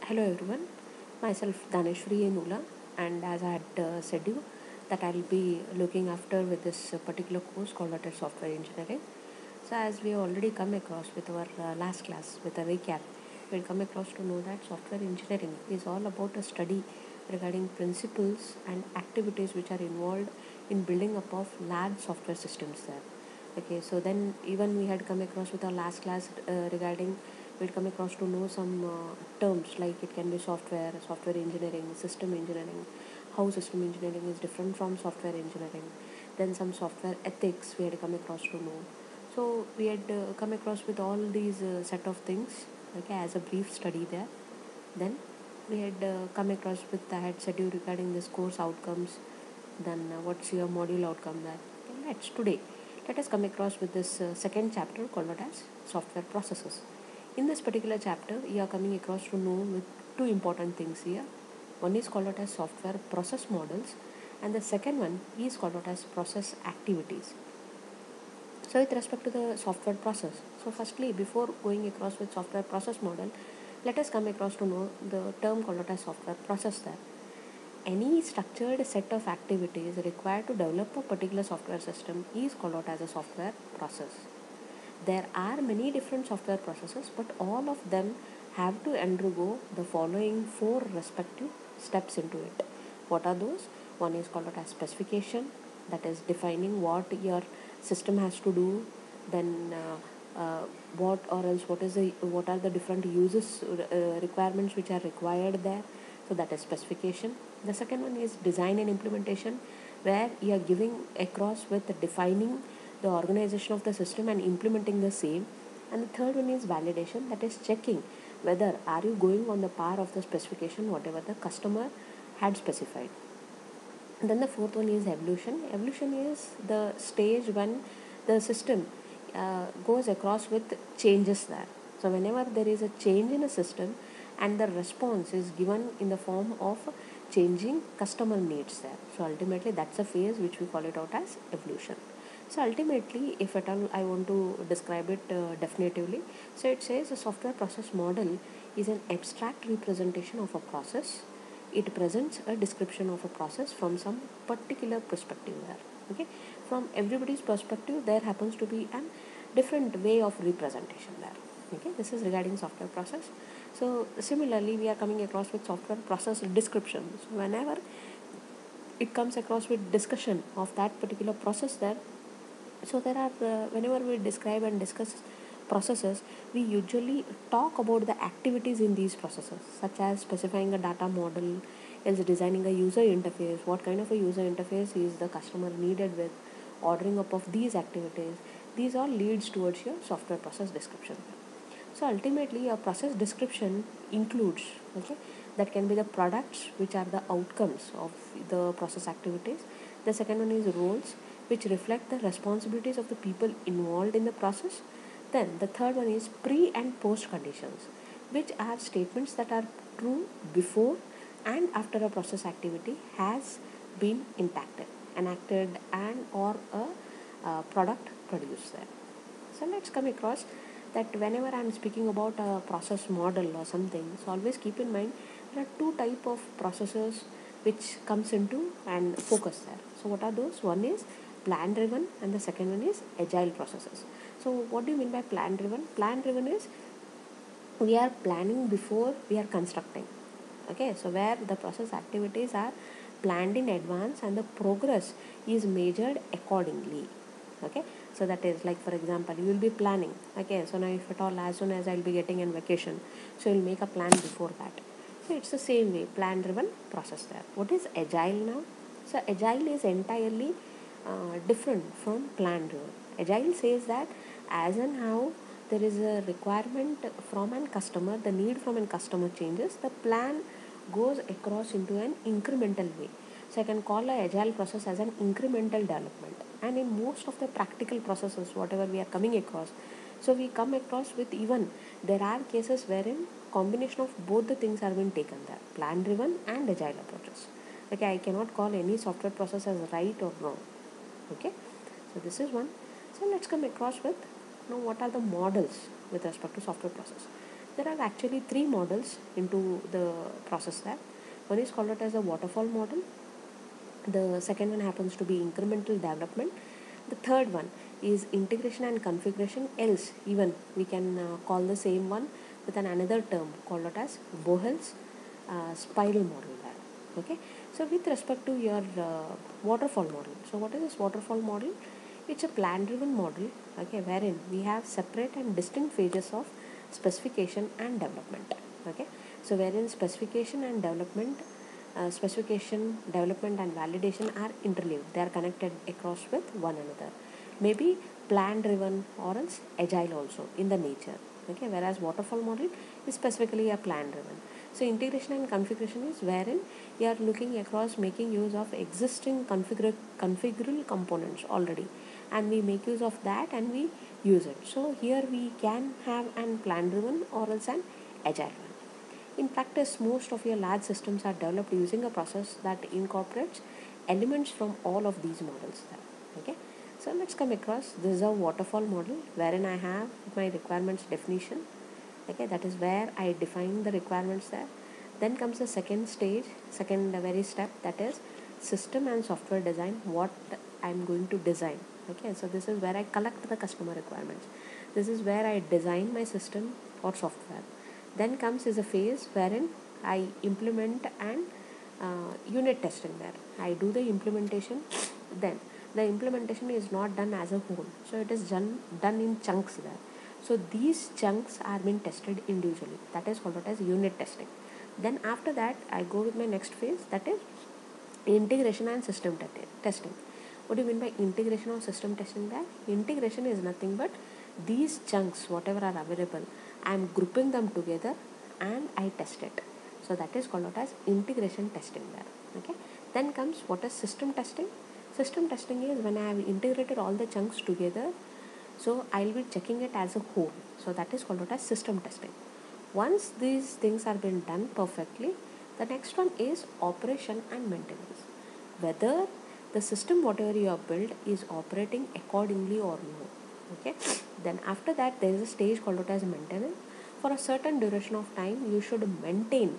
Hello everyone, myself Daneshwari Nula, and as I had said you that I'll be looking after with this particular course called Auto Software Engineering. So as we already come across with our last class with a recap, we'll come across to know that software engineering is all about a study regarding principles and activities which are involved in building up of large software systems there. Okay, so then even we had come across with our last class regarding we'd come across to know some terms like it can be software engineering, system engineering, how system engineering is different from software engineering. Then some software ethics we had come across to know. So we had come across with all these set of things, okay, as a brief study there. Then we had come across with I had said you regarding this course outcomes. Then what's your module outcome there? Okay, let us come across with this second chapter called as software processes. In this particular chapter, we are coming across to know with two important things here. One is called out as software process models, and the second one is called out as process activities. So with respect to the software process, so firstly before going across with software process model, let us come across to know the term called out as software process there. Any structured set of activities required to develop a particular software system is called out as a software process. There are many different software processes, but all of them have to undergo the following four respective steps into it. What are those? One is called out as specification, that is defining what your system has to do. Then what are the different uses requirements which are required there. So that is specification. The second one is design and implementation, where you are giving across with defining the organization of the system and implementing the same. And the third one is validation, that is checking whether are you going on the par of the specification whatever the customer had specified. And then the fourth one is evolution. Evolution is the stage when the system goes across with changes there. So whenever there is a change in a system and the response is given in the form of changing customer needs there. So ultimately that's a phase which we call it out as evolution. So ultimately, if at all I want to describe it definitively, so it says a software process model is an abstract representation of a process. It presents a description of a process from some particular perspective there. Okay, from everybody's perspective, there happens to be a different way of representation there. Okay, this is regarding software process. So similarly, we are coming across with software process descriptions. Whenever it comes across with discussion of that particular process there, so there are whenever we describe and discuss processes, we usually talk about the activities in these processes, such as specifying a data model, else designing a user interface, what kind of a user interface is the customer needed with, ordering up of these activities. These all leads towards your software process description. So ultimately a process description includes, okay, that can be the products which are the outcomes of the process activities. The second one is roles which reflect the responsibilities of the people involved in the process. Then the third one is pre and post conditions, which are statements that are true before and after a process activity has been enacted and or a product produced there. So let's come across that whenever I'm speaking about a process model or something, so always keep in mind there are two type of processes which comes into and focus there. So what are those? One is plan driven and the second one is agile processes. So what do you mean by plan driven? Plan driven is we are planning before we are constructing. Okay, so where the process activities are planned in advance and the progress is measured accordingly. Okay, so that is like for example you will be planning. Okay, so now if at all as soon as I'll be getting in vacation, so you'll make a plan before that. So it's the same way, plan driven process there. What is agile now? So agile is entirely different from plan driven. Agile says that as and how there is a requirement from an customer, the need from an customer changes, the plan goes across into an incremental way. So I can call a agile process as an incremental development. And in most of the practical processes, whatever we are coming across, so we come across with even there are cases wherein combination of both the things are being taken there, plan driven and agile approaches. Okay, I cannot call any software process as right or wrong. Okay, so this is one. So let's come across with now what are the models with respect to software process. There are actually three models into the process there. One is called out as a waterfall model. The second one happens to be incremental development. The third one is integration and configuration. Else, even we can call the same one with another term called out as Bohel's spiral model there. Okay. So with respect to your waterfall model, so what is this waterfall model? It's a plan-driven model, okay, wherein we have separate and distinct phases of specification and development. Okay. So wherein specification, development, and validation are interleaved. They are connected across with one another. Maybe plan-driven or else agile also in the nature. Okay. Whereas waterfall model is specifically a plan-driven. So integration and configuration is wherein we are looking across making use of existing configurable components already, and we make use of that and we use it. So here we can have an plan-driven or else an agile one. In practice, most of your large systems are developed using a process that incorporates elements from all of these models there. Okay. So let's come across, this is a waterfall model wherein I have my requirements definition. Okay, that is where I define the requirements there. Then comes the second stage, second very step, that is system and software design, what I'm going to design. Okay, so this is where I collect the customer requirements. This is where I design my system or software. Then comes is a phase wherein I implement and unit testing there. I do the implementation. Then the implementation is not done as a whole, so it is done in chunks there. So these chunks are being tested individually. That is called as unit testing. Then after that, I go with my next phase, that is integration and system testing. What do you mean by integration or system testing there? Integration is nothing but these chunks, whatever are available, I am grouping them together and I test it. So that is called out as integration testing there. Okay. Then comes what is system testing. System testing is when I have integrated all the chunks together, so I'll be checking it as a whole. So that is called out as system testing. Once these things are being done perfectly, the next one is operation and maintenance. Whether the system whatever you have built is operating accordingly or no. Okay. Then after that, there is a stage called out as maintenance. For a certain duration of time, you should maintain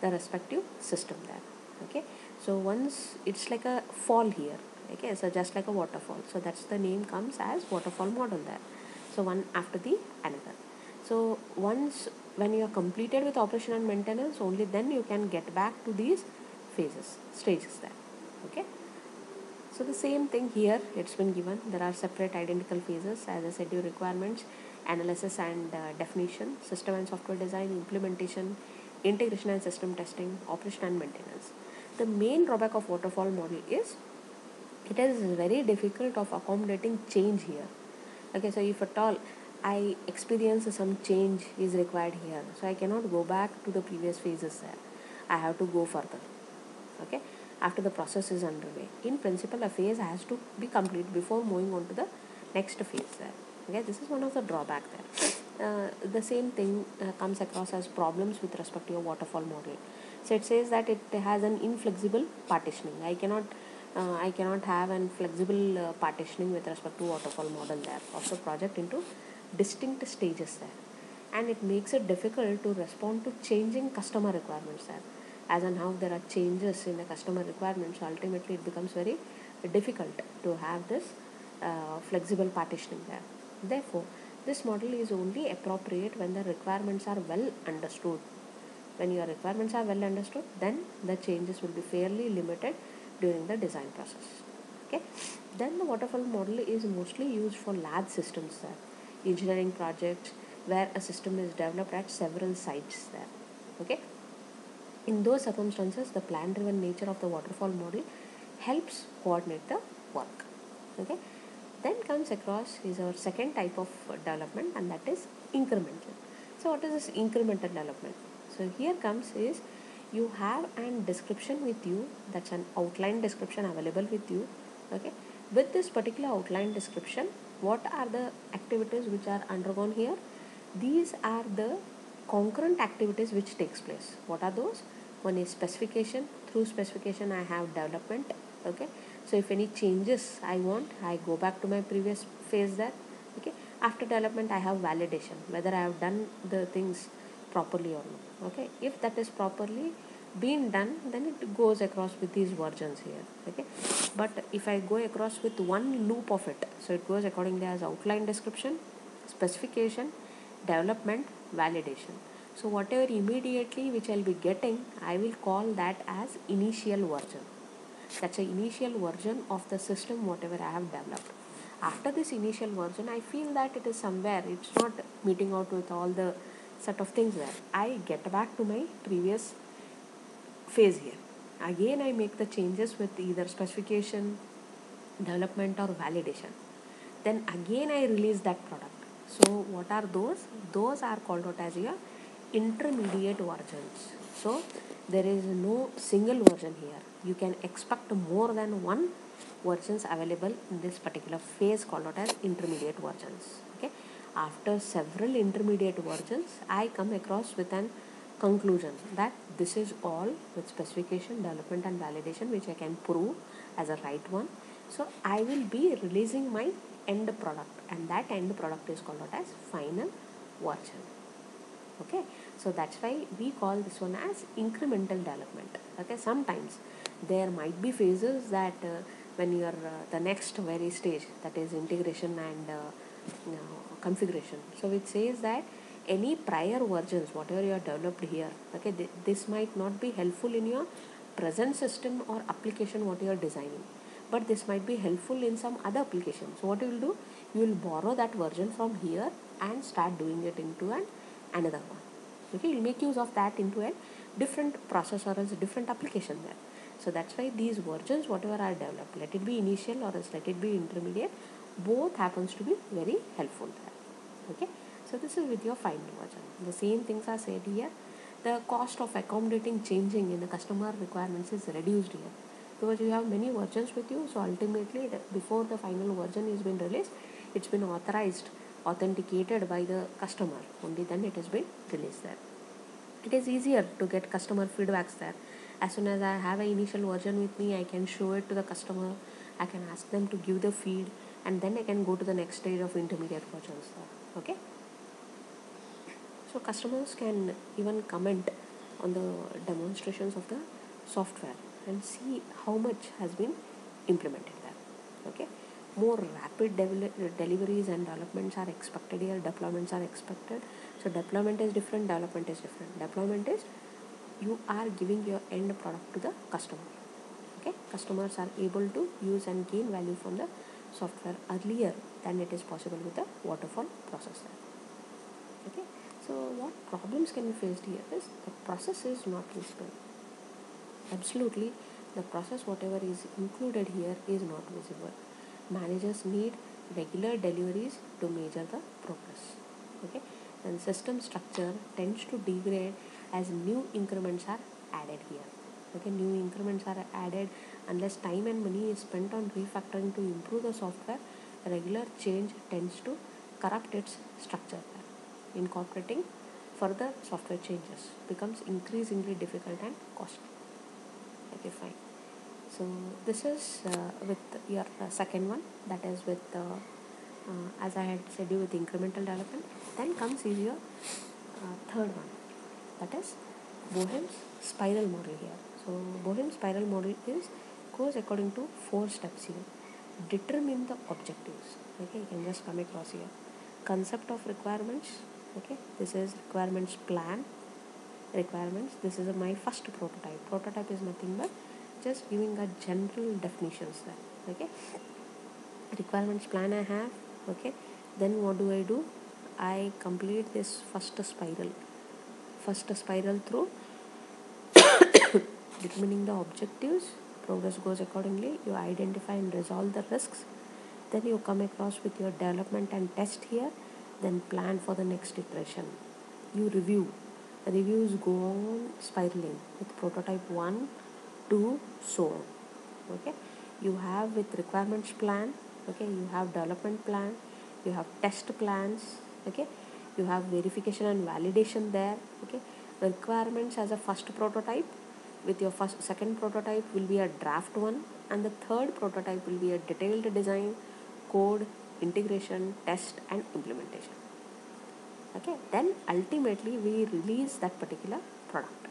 the respective system there. Okay. So once it's like a fall here. Okay, so just like a waterfall. So that's the name comes as waterfall model there. So one after the another. So once when you are completed with operation and maintenance, only then you can get back to these stages there. Okay. So the same thing here, it's been given. There are separate identical phases, as I said, your requirements, analysis and definition, system and software design, implementation, integration and system testing, operation and maintenance. The main drawback of waterfall model is it is very difficult of accommodating change here. Okay, so if at all I experience some change is required here, so I cannot go back to the previous phases there. I have to go further. Okay, after the process is underway. In principle, a phase has to be complete before moving on to the next phase there. Okay, this is one of the drawback there. The same thing comes across as problems with respect to your waterfall model. So it says that it has an inflexible partitioning. I cannot have an flexible partitioning with respect to waterfall model there of the project into distinct stages there, and it makes it difficult to respond to changing customer requirements there. As and how there are changes in the customer requirements, ultimately it becomes very difficult to have this flexible partitioning there. Therefore, this model is only appropriate when the requirements are well understood. When your requirements are well understood, then the changes will be fairly limited during the design process. Okay. Then the waterfall model is mostly used for large systems there, engineering projects where a system is developed at several sites there. Okay. In those circumstances, the plan-driven nature of the waterfall model helps coordinate the work. Okay. Then comes across is our second type of development, and that is incremental. So what is this incremental development? So here comes is you have an description with you, that's an outline description available with you. Okay. With this particular outline description, what are the activities which are undergone here? These are the concurrent activities which takes place. What are those? One is specification. Through specification I have development. Okay. So if any changes I want, I go back to my previous phase there. Okay. After development I have validation, whether I have done the things properly or not. Okay, if that is properly being done, then it goes across with these versions here. Okay, but if I go across with one loop of it, so it goes accordingly as outline, description, specification, development, validation. So whatever immediately which I'll be getting, I will call that as initial version. That's an initial version of the system whatever I have developed. After this initial version, I feel that it is somewhere, it's not meeting out with all the set of things there. I get back to my previous phase here. Again, I make the changes with either specification, development, or validation. Then again, I release that product. So, what are those? Those are called out as your intermediate versions. So, there is no single version here. You can expect more than one versions available in this particular phase called out as intermediate versions. Okay. After several intermediate versions, I come across with an conclusion that this is all with specification, development, and validation, which I can prove as a right one. So I will be releasing my end product, and that end product is called out as final version. Okay, so that's why we call this one as incremental development. Okay, sometimes there might be phases that when you are the next very stage, that is integration and configuration. So it says that any prior versions whatever you have developed here, okay, this might not be helpful in your present system or application what you are designing, but this might be helpful in some other application. So what you will do, you will borrow that version from here and start doing it into another one. Okay, you'll make use of that into a different process or as a different application there. So that's why these versions whatever are developed, let it be initial or else let it be intermediate, both happens to be very helpful there. Okay, so this is with your final version. The same things are said here. The cost of accommodating changing in the customer requirements is reduced here because you have many versions with you. So ultimately, before the final version is been released, it's been authorized, authenticated by the customer. Only then it has been released there. It is easier to get customer feedbacks there. As soon as I have an initial version with me, I can show it to the customer. I can ask them to give the feed, and then I can go to the next stage of intermediate versions there. Okay. So customers can even comment on the demonstrations of the software and see how much has been implemented there. Okay, more rapid deliveries and developments are expected here. Deployments are expected. So deployment is different, development is different. Deployment is you are giving your end product to the customer. Okay, customers are able to use and gain value from the software earlier than it is possible with the waterfall process there. Okay, so what problems can be faced here is the process is not visible. Absolutely, the process whatever is included here is not visible. Managers need regular deliveries to measure the progress. Okay, and system structure tends to degrade as new increments are added here. Okay, new increments are added unless time and money is spent on refactoring to improve the software. Regular change tends to corrupt its structure. Incorporating further software changes becomes increasingly difficult and costly. Okay, fine. So this is with your second one, that is with as I had said you with incremental development. Then comes is your third one, that is Boehm's spiral model here. So Boehm's spiral model is goes according to 4 steps here. Determine the objectives. Okay, you can just come across here. Concept of requirements. Okay, this is requirements plan. Requirements. This is my first prototype. Prototype is nothing but just giving a general definitions there. Okay, requirements plan I have. Okay, then what do? I complete this first spiral through determining the objectives. Progress goes accordingly. You identify and resolve the risks. Then you come across with your development and test here. Then plan for the next iteration. You review. Reviews go on spiraling with prototype 1, 2, so on. Okay, you have with requirements plan. Okay, you have development plan. You have test plans. Okay, you have verification and validation there. Okay, the requirements as a first prototype. With your second prototype will be a draft one, and the third prototype will be a detailed design, code, integration, test, and implementation. Okay, then ultimately we release that particular product.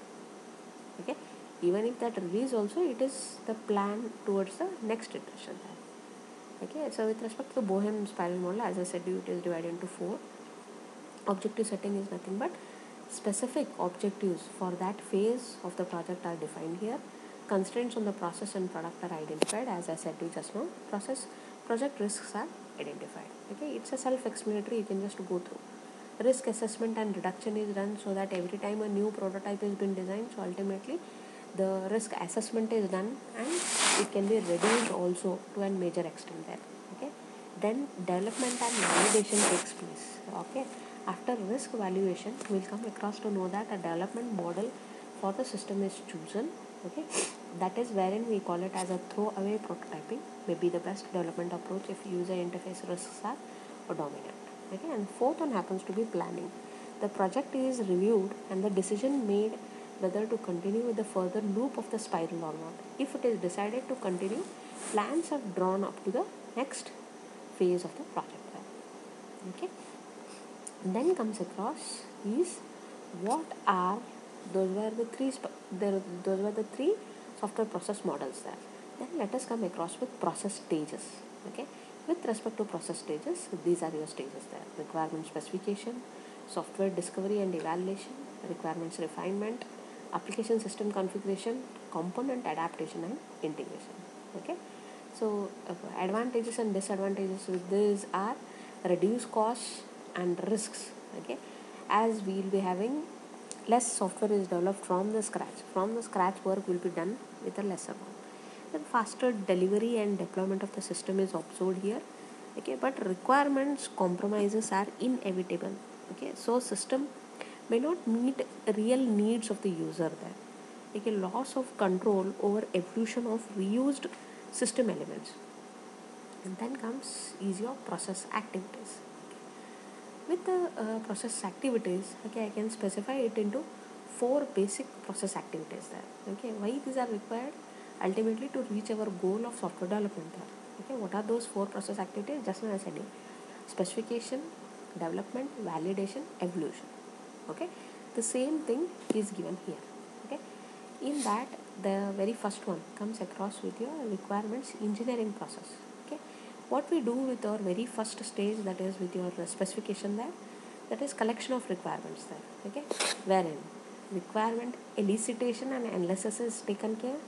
Okay, even if that release also, it is the plan towards the next iteration. Okay, so with respect to Bohem spiral model, as I said, it is divided into 4. Objective setting is nothing but specific objectives for that phase of the project are defined here. Constraints on the process and product are identified, as I said to you just now. Project risks are identified. Okay, it's a self-explanatory, you can just go through. Risk assessment and reduction is done, so that every time a new prototype has been designed, so ultimately the risk assessment is done and it can be reduced also to a major extent there. Okay, then development and validation takes place. Okay, after risk valuation, we'll come across to know that a development model for the system is chosen. Okay, that is wherein we call it as a throwaway prototyping, may be the best development approach if user interface risks are dominant. Okay, and fourth one happens to be planning. The project is reviewed and the decision made whether to continue with the further loop of the spiral or not. If it is decided to continue, plans are drawn up to the next phase of the project. Okay, then comes across is what are those were the three software process models there. Then let us come across with process stages. Okay, with respect to process stages, these are your stages there: requirement specification, software discovery and evaluation, requirements refinement, application system configuration, component adaptation and integration. Okay, so advantages and disadvantages with this are reduce costs and risks. Okay, as we will be having less software is developed from the scratch work will be done with a lesser one. Then faster delivery and deployment of the system is observed here. Okay, but requirements compromises are inevitable. Okay, so system may not meet real needs of the user there. Okay, loss of control over evolution of reused system elements. And then comes is your process activities. With the process activities, okay, I can specify it into 4 basic process activities there. Okay, why these are required? Ultimately to reach our goal of software development there. Okay, what are those 4 process activities? Just now I said it: specification, development, validation, evolution. Okay, the same thing is given here. Okay, in that the very first one comes across with your requirements engineering process. Okay, what we do with our very first stage, that is with your specification there, that is collection of requirements there. Okay, wherein requirement elicitation and analysis is taken care.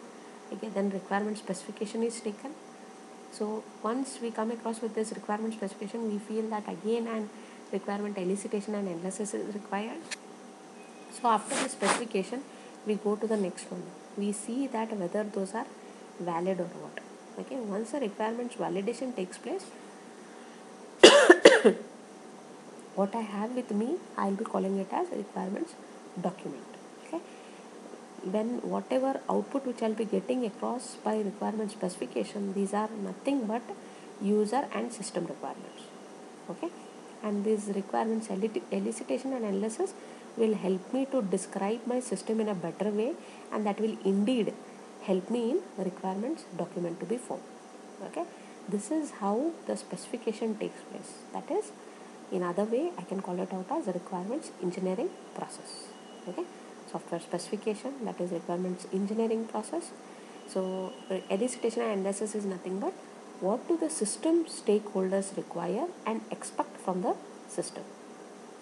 Okay, then requirement specification is taken. So once we come across with this requirement specification, we feel that again and requirement elicitation and analysis is required. So after the specification, we go to the next one. We see that whether those are valid or what. Okay, once the requirements validation takes place, what I have with me, I'll be calling it as requirements document. Okay, when whatever output which I'll be getting across by requirement specification, these are nothing but user and system requirements. Okay, and these requirements elicitation and analysis will help me to describe my system in a better way, and that will indeed help me in requirements document to be formed. Okay, this is how the specification takes place. That is, in other way I can call it out as a requirements engineering process. Okay, software specification, that is requirements engineering process. So elicitation and analysis is nothing but what do the system stakeholders require and expect from the system.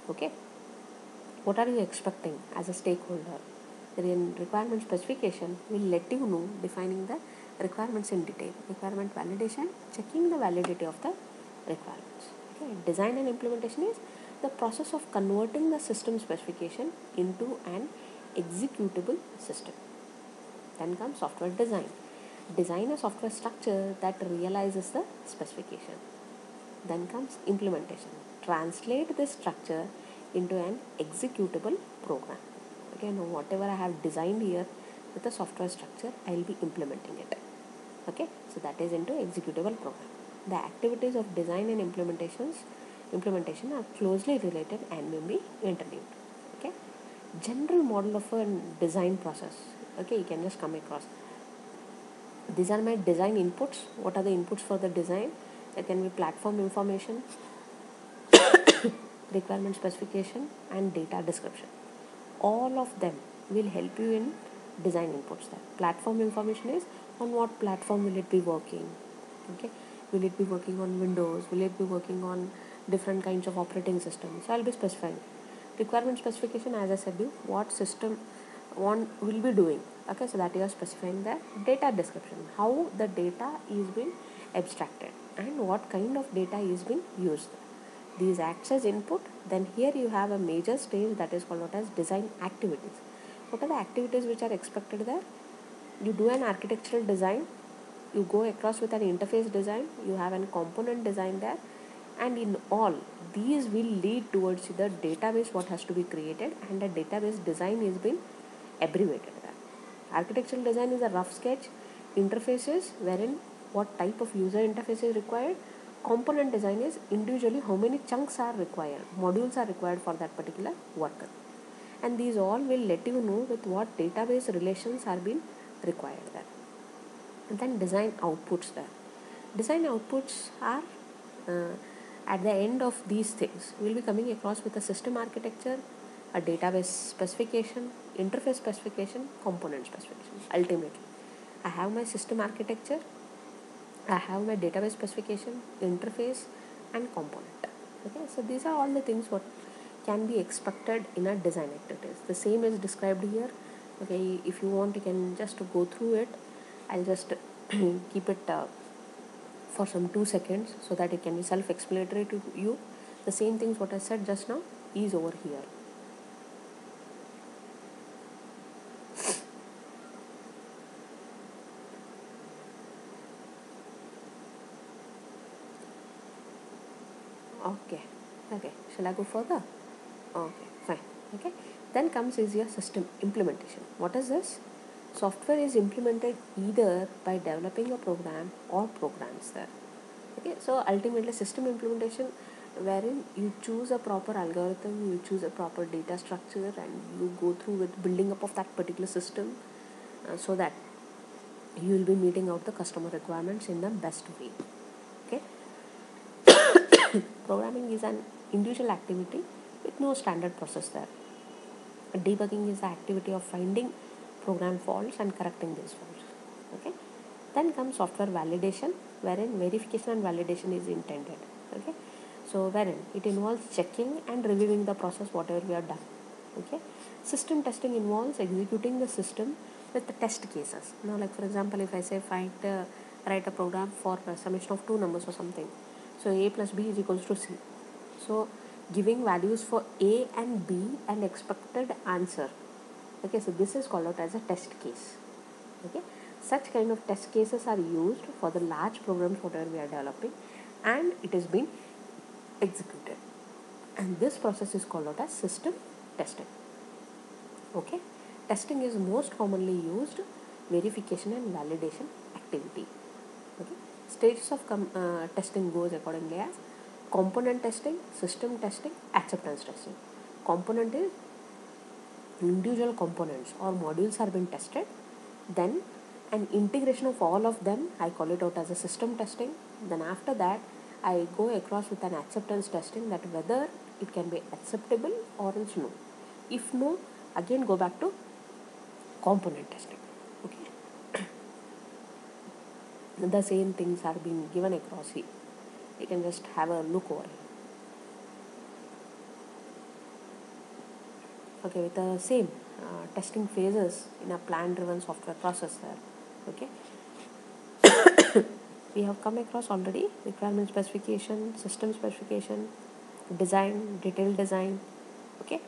Okay, what are you expecting as a stakeholder? The requirement specification will let you know, defining the requirements in detail. Requirement validation, checking the validity of the requirements. Okay, design and implementation is the process of converting the system specification into an executable system. Then comes software design. Design a software structure that realizes the specification. Then comes implementation. Translate this structure into an executable program. Okay, now whatever I have designed here with the software structure, I will be implementing it. Okay, so that is into executable program. The activities of design and implementation are closely related and may be interlinked. Okay, general model of a design process. Okay, you can just come across. These are my design inputs. What are the inputs for the design? There can be platform information, requirement specification, and data description. All of them will help you in design inputs. There platform information is on what platform will it be working. Okay, will it be working on Windows, will it be working on different kinds of operating systems. So I'll be specifying requirement specification, as I said you, what system one will be doing. Okay, so that you are specifying the data description, how the data is being abstracted and what kind of data is being used. These acts as input. Then here you have a major stage that is called out as design activities. What are the activities which are expected there? You do an architectural design, you go across with an interface design, you have a component design there, and in all these will lead towards the database what has to be created, and the database design is being abbreviated there. Architectural design is a rough sketch, interfaces wherein what type of user interface is required. Component design is individually how many chunks are required, modules are required for that particular worker, and these all will let you know with what database relations are being required there. And then design outputs there. Design outputs are at the end of these things we will be coming across with a system architecture, a database specification, interface specification, component specification. Ultimately, I have my system architecture, I have my database specification, interface, and component. Okay, so these are all the things what can be expected in a design activities. The same is described here. Okay, if you want, you can just go through it. I'll just keep it for some 2 seconds so that it can be self-explanatory to you. The same things what I said just now is over here. Okay, shall I go further? Okay, fine. Okay, then comes is your system implementation. What is this? Software is implemented either by developing a program or programs there. Okay, so ultimately system implementation wherein you choose a proper algorithm, you choose a proper data structure, and you go through with building up of that particular system so that you will be meeting out the customer requirements in the best way. Okay, programming is an individual activity with no standard process there. Debugging is the activity of finding program faults and correcting these faults. Okay, then comes software validation, wherein verification and validation is intended. Okay, so wherein it involves checking and reviewing the process whatever we have done. Okay, system testing involves executing the system with the test cases. Now, like for example, if I say write a program for a summation of two numbers or something, so a plus b is equals to c. So giving values for a and b and expected answer. Okay, so this is called out as a test case. Okay, such kind of test cases are used for the large programs whatever we are developing, and it is being executed, and this process is called out as system testing. Okay, testing is most commonly used verification and validation activity. Okay, stages of testing goes accordingly as component testing, system testing, acceptance testing. Component is individual components or modules are being tested, then an integration of all of them, I call it out as a system testing. Then after that I go across with an acceptance testing, that whether it can be acceptable or else no. If no, again go back to component testing. Okay, the same things are being given across here. You can just have a look over here. Okay, with the same testing phases in a plan driven software process there. Okay, we have come across already requirement specification, system specification, design, detailed design. Okay,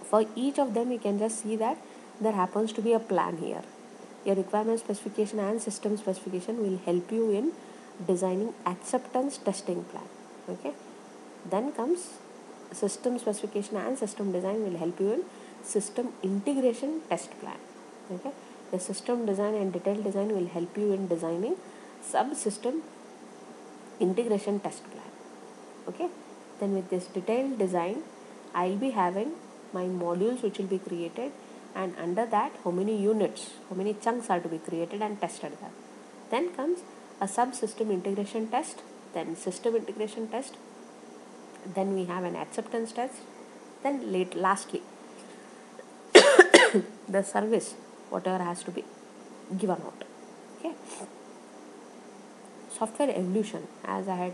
for each of them you can just see that there happens to be a plan here. Your requirement specification and system specification will help you in designing acceptance testing plan. Okay, then comes system specification and system design will help you in system integration test plan. Okay, the system design and detailed design will help you in designing subsystem integration test plan. Okay, then with this detailed design I'll be having my modules which will be created, and under that how many units, how many chunks are to be created and tested there. Then comes a subsystem integration test, then system integration test, Then we have an acceptance test. Then lastly, the service, whatever has to be given out. Okay. Software evolution, as I had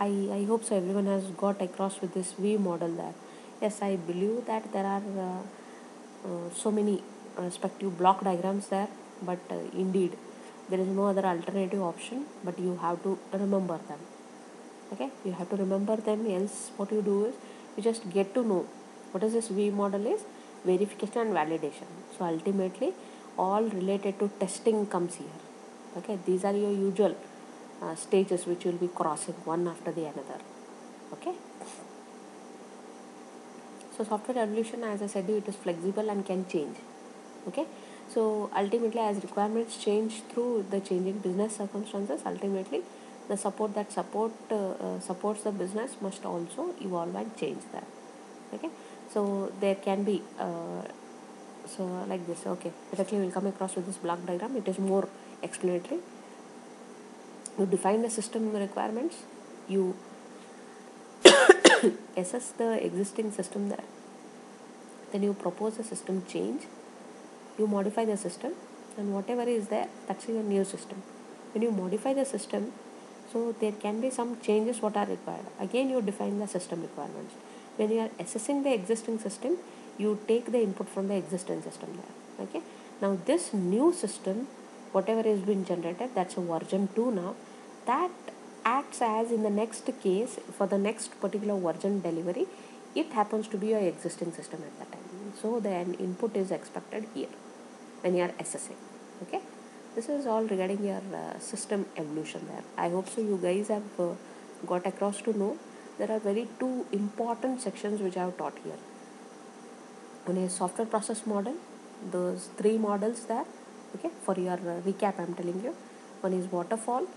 I hope so everyone has got across with this V model there. Yes, I believe that there are so many respective block diagrams there, but indeed there is no other alternative option, but you have to remember them. Okay, you have to remember them, else what you do is you just get to know what is this V model is. Verification and validation, so ultimately all related to testing comes here. Okay, these are your usual stages which will be crossing one after the another. Okay, so software evolution, as I said, it is flexible and can change. Okay, so ultimately as requirements change through the changing business circumstances, ultimately the supports the business must also evolve and change that. Okay, so there can be so like this. Okay, directly we'll come across with this block diagram. It is more explanatory. You define the system requirements, you assess the existing system there, then you propose a system change, you modify the system, and whatever is there, that's your new system. When you modify the system, so there can be some changes what are required. Again, you define the system requirements. When you are assessing the existing system, you take the input from the existing system there. Okay, now this new system, whatever has been generated, that's a version 2 now, that acts as, in the next case, for the next particular version delivery, it happens to be your existing system at that time. So the input is expected here when you are assessing. Okay, this is all regarding your system evolution there. I hope so you guys have got across to know there are very two important sections which I have taught here. One is software process model, those three models there. Okay, for your recap I'm telling you, one is waterfall,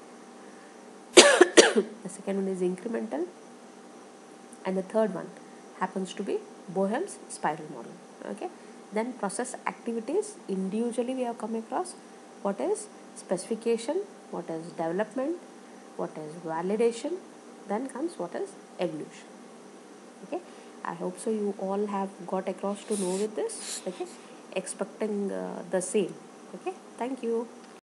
the second one is incremental, and the third one happens to be Boehm's spiral model. Okay, then process activities, individually we have come across what is specification, what is development, what is validation, then comes what is evolution. Okay, I hope so you all have got across to know with this. Okay, expecting the same. Okay, thank you.